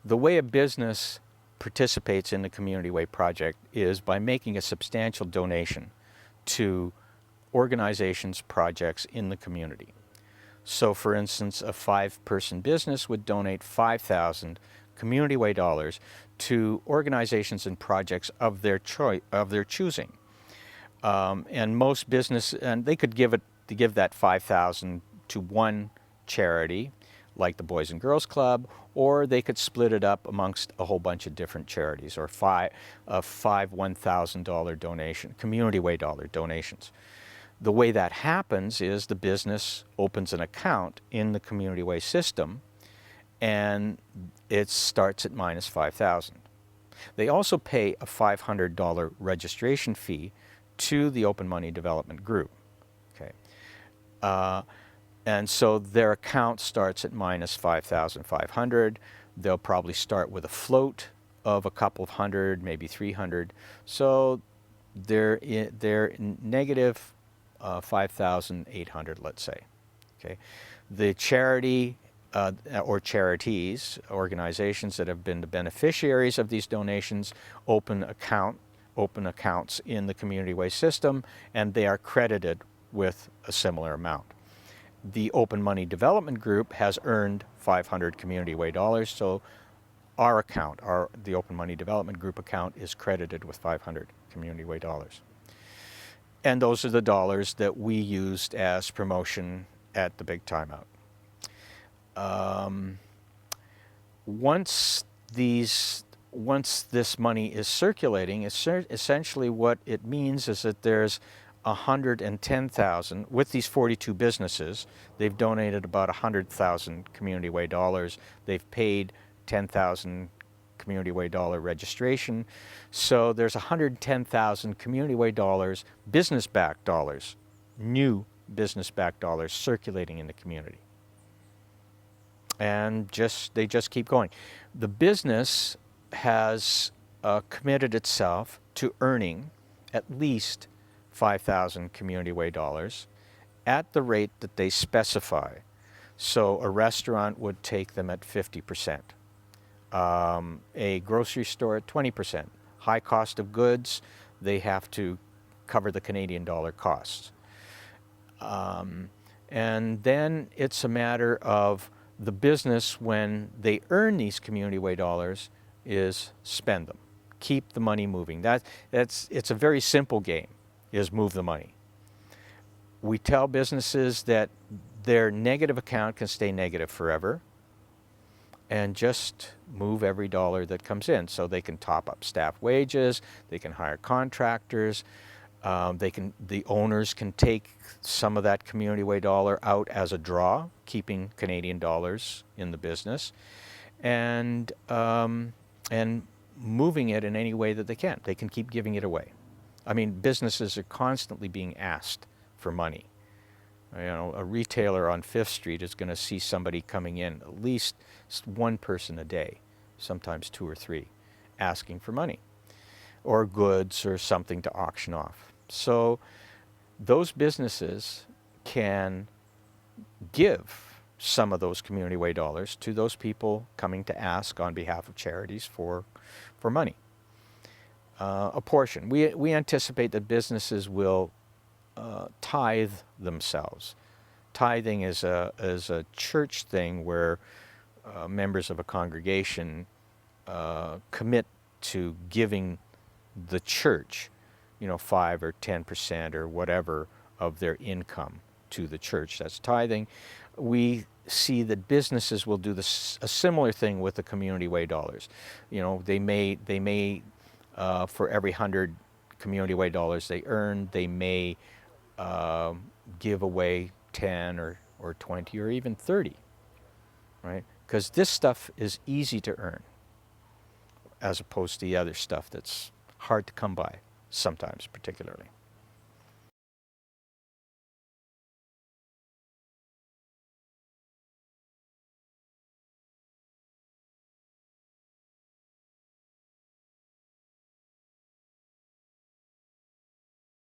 The way a business participates in the Community Way project is by making a substantial donation to organizations, projects in the community. So for instance, a 5-person business would donate 5,000 Community Way dollars to organizations and projects of their choosing. And most business, and they could give that 5,000 to one charity, like the Boys and Girls Club, or they could split it up amongst a whole bunch of different charities, or five $1,000 donation, Community Way dollar donations. The way that happens is the business opens an account in the Community Way system, and it starts at minus 5,000. They also pay a $500 registration fee to the Open Money Development Group. Okay. And so their account starts at minus 5,500. They'll probably start with a float of a couple of hundred, maybe 300. So they're negative 5,800, let's say. Okay. The charity or charities, organizations that have been the beneficiaries of these donations, open accounts in the Community Way system, and they are credited with a similar amount. The Open Money Development Group has earned 500 Community Way dollars, so our account, the Open Money Development Group account, is credited with 500 Community Way dollars. And those are the dollars that we used as promotion at the Big Timeout. Once this money is circulating, essentially what it means is that there's 110,000, with these 42 businesses, they've donated about 100,000 Community Way dollars. They've paid 10,000 Community Way dollar registration. So there's 110,000 Community Way dollars, business-backed dollars, new business-backed dollars circulating in the community. And they just keep going. The business has committed itself to earning at least 5,000 Community Way dollars at the rate that they specify. So a restaurant would take them at 50%. A grocery store at 20%. High cost of goods, they have to cover the Canadian dollar costs. And then it's a matter of the business, when they earn these Community Way dollars, is spend them. Keep the money moving. It's a very simple game, is move the money. We tell businesses that their negative account can stay negative forever, and just move every dollar that comes in. So they can top up staff wages, they can hire contractors, the owners can take some of that Community Way dollar out as a draw, keeping Canadian dollars in the business, and moving it in any way that they can. They can keep giving it away. I mean, businesses are constantly being asked for money. You know, a retailer on 5th Street is going to see somebody coming in, at least one person a day, sometimes 2 or 3, asking for money or goods or something to auction off. So those businesses can give some of those Community Way dollars to those people coming to ask on behalf of charities for money. A portion. We anticipate that businesses will tithe themselves. Tithing is a church thing where members of a congregation commit to giving the church, 5 or 10% or whatever of their income to the church. That's tithing. We see that businesses will do a similar thing with the Community Way dollars. They may for every 100 Community Way dollars they earn, they may give away 10 or 20 or even 30, right? Because this stuff is easy to earn, as opposed to the other stuff that's hard to come by, sometimes particularly.